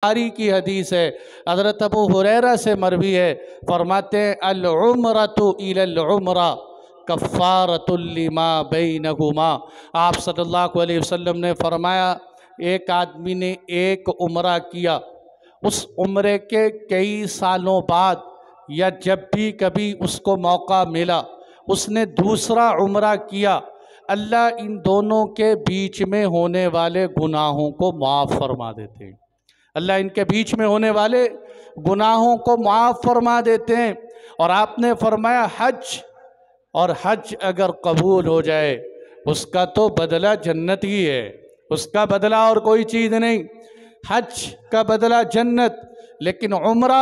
बुखारी की हदीस है, हज़रत अबू हुरैरा से मरवी है, फरमाते हैं अल उम्रतु इलल उम्रा कफ़ारतुल लिमा बैनहुमा। आप सल्लल्लाहु अलैहि वसल्लम ने फरमाया, एक आदमी ने एक उम्रा किया, उस उम्रे के कई सालों बाद या जब भी कभी उसको मौका मिला उसने दूसरा उम्रा किया, अल्लाह इन दोनों के बीच में होने वाले गुनाहों को माफ़ फरमा देते हैं। अल्लाह इनके बीच में होने वाले गुनाहों को माफ़ फरमा देते हैं। और आपने फरमाया हज, और हज अगर कबूल हो जाए उसका तो बदला जन्नत ही है, उसका बदला और कोई चीज़ नहीं। हज का बदला जन्नत, लेकिन उम्रा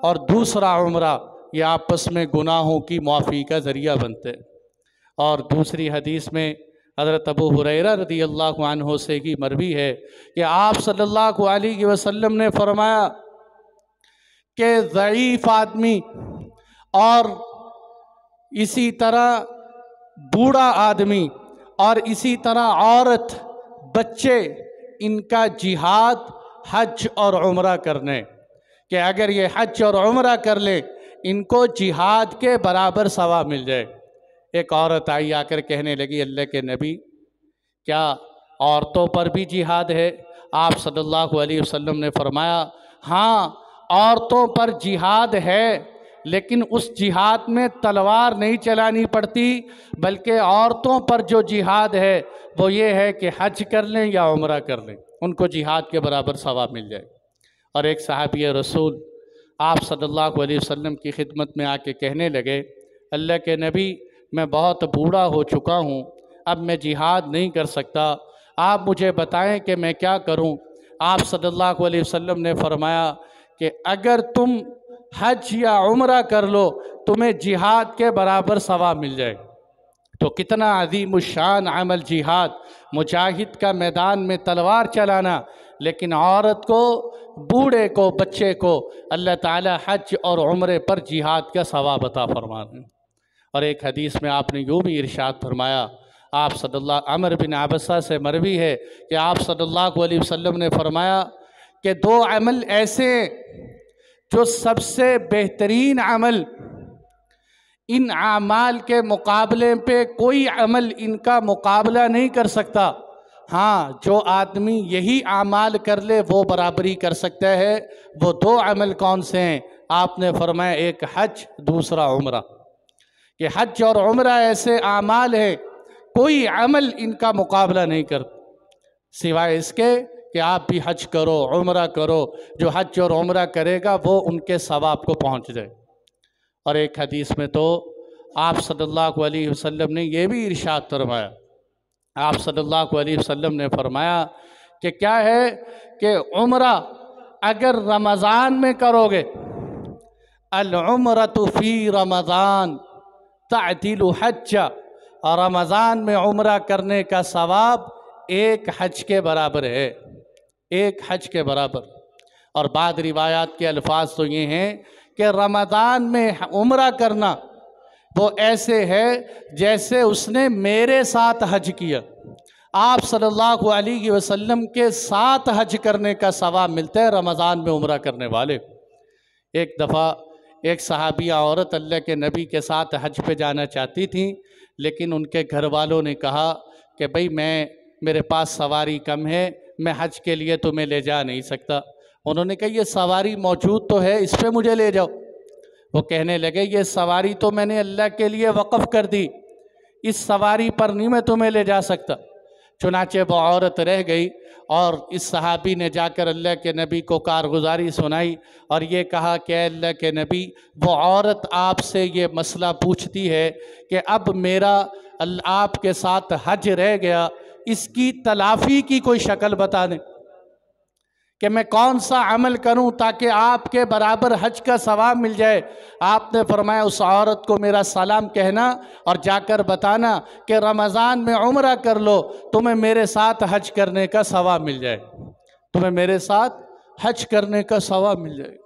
और दूसरा उम्रा ये आपस में गुनाहों की माफ़ी का ज़रिया बनते हैं। और दूसरी हदीस में हज़रत अबू हुरैरा रदी अल्लाह अन्हु से की मरवी है कि आप सल्लल्लाहु अलैहि वसल्लम ने फरमाया कि ज़ईफ़ आदमी और इसी तरह बूढ़ा आदमी और इसी तरह औरत, बच्चे, इनका जिहाद हज और उम्रा करने, कि अगर ये हज और उम्रा कर ले इनको जिहाद के बराबर सवाब मिल जाए। एक औरत आई आकर कहने लगी, अल्लाह के नबी, क्या औरतों पर भी जिहाद है? आप सल्लल्लाहु अलैहि वसल्लम ने फरमाया, हाँ औरतों पर जिहाद है, लेकिन उस जिहाद में तलवार नहीं चलानी पड़ती, बल्कि औरतों पर जो जिहाद है वो ये है कि हज कर लें या उम्रा कर लें, उनको जिहाद के बराबर सवाब मिल जाए। और एक सहाबी रसूल आप सल्लल्लाहु अलैहि वसल्लम की खिदमत में आके कहने लगे, अल्लाह के नबी, मैं बहुत बूढ़ा हो चुका हूँ, अब मैं जिहाद नहीं कर सकता, आप मुझे बताएं कि मैं क्या करूँ। आप सल्लल्लाहु अलैहि वसल्लम ने फरमाया कि अगर तुम हज या उम्रा कर लो तुम्हें जिहाद के बराबर सवाब मिल जाए। तो कितना अज़ीमुश्शान अमल जिहाद, मुजाहिद का मैदान में तलवार चलाना, लेकिन औरत को, बूढ़े को, बच्चे को अल्लाह ताला हज और उम्रे पर जिहाद का सवाब अता फरमा दें। और एक हदीस में आपने यूँ भी इरशाद फरमाया, आप सल्लल्लाहु अमर बिन आबसा से मरवी है कि आप सल्लल्लाहु अलैहि वसल्लम ने फरमाया कि दो अमल ऐसे जो सबसे बेहतरीन अमल, इन आमाल के मुकाबले पे कोई अमल इनका मुकाबला नहीं कर सकता। हाँ, जो आदमी यही आमाल कर ले वो बराबरी कर सकता है। वो दो अमल कौन से हैं? आपने फरमाया एक हज, दूसरा उम्रा। कि हज और उम्रा ऐसे आमाल हैं कोई अमल इनका मुकाबला नहीं कर, सिवाय इसके कि आप भी हज करो, उम्रा करो। जो हज और उम्रा करेगा वो उनके सवाब को पहुँच जाए। और एक हदीस में तो आप सल्लल्लाहु अलैहि वसल्लम ने यह भी इरशाद फरमाया, आप सल्लल्लाहु अलैहि वसल्लम ने फरमाया कि क्या है कि उम्रा अगर रमज़ान में करोगे, अल उम्रतु फी रमज़ान तअदिलु हज्जा, और रमज़ान में उम्रा करने का सवाब एक हज के बराबर है, एक हज के बराबर। और बाद रिवायात के अल्फाज तो ये हैं कि रमज़ान में उम्रा करना वो ऐसे है जैसे उसने मेरे साथ हज किया। आप सल्लल्लाहु अलैहि वसल्लम के साथ हज करने का सवाब मिलता है रमज़ान में उम्रा करने वाले। एक दफ़ा एक सहाबिया औरत अल्लाह के नबी के साथ हज पे जाना चाहती थी, लेकिन उनके घर वालों ने कहा कि भाई मेरे पास सवारी कम है, मैं हज के लिए तुम्हें ले जा नहीं सकता। उन्होंने कहा ये सवारी मौजूद तो है, इस पर मुझे ले जाओ। वो कहने लगे ये सवारी तो मैंने अल्लाह के लिए वक़फ़ कर दी, इस सवारी पर नहीं मैं तुम्हें ले जा सकता। चुनाचे वो औरत रह गई और इस सहाबी ने जाकर अल्लाह के नबी को कारगुजारी सुनाई और ये कहा कि अल्लाह के नबी, वो औरत आपसे ये मसला पूछती है कि अब मेरा आपके साथ हज रह गया, इसकी तलाफ़ी की कोई शक्ल बता दें कि मैं कौन सा अमल करूं ताकि आपके बराबर हज का सवाब मिल जाए। आपने फरमाया उस औरत को मेरा सलाम कहना और जाकर बताना कि रमज़ान में उम्रा कर लो, तुम्हें मेरे साथ हज करने का सवाब मिल जाए, तुम्हें मेरे साथ हज करने का सवाब मिल जाए।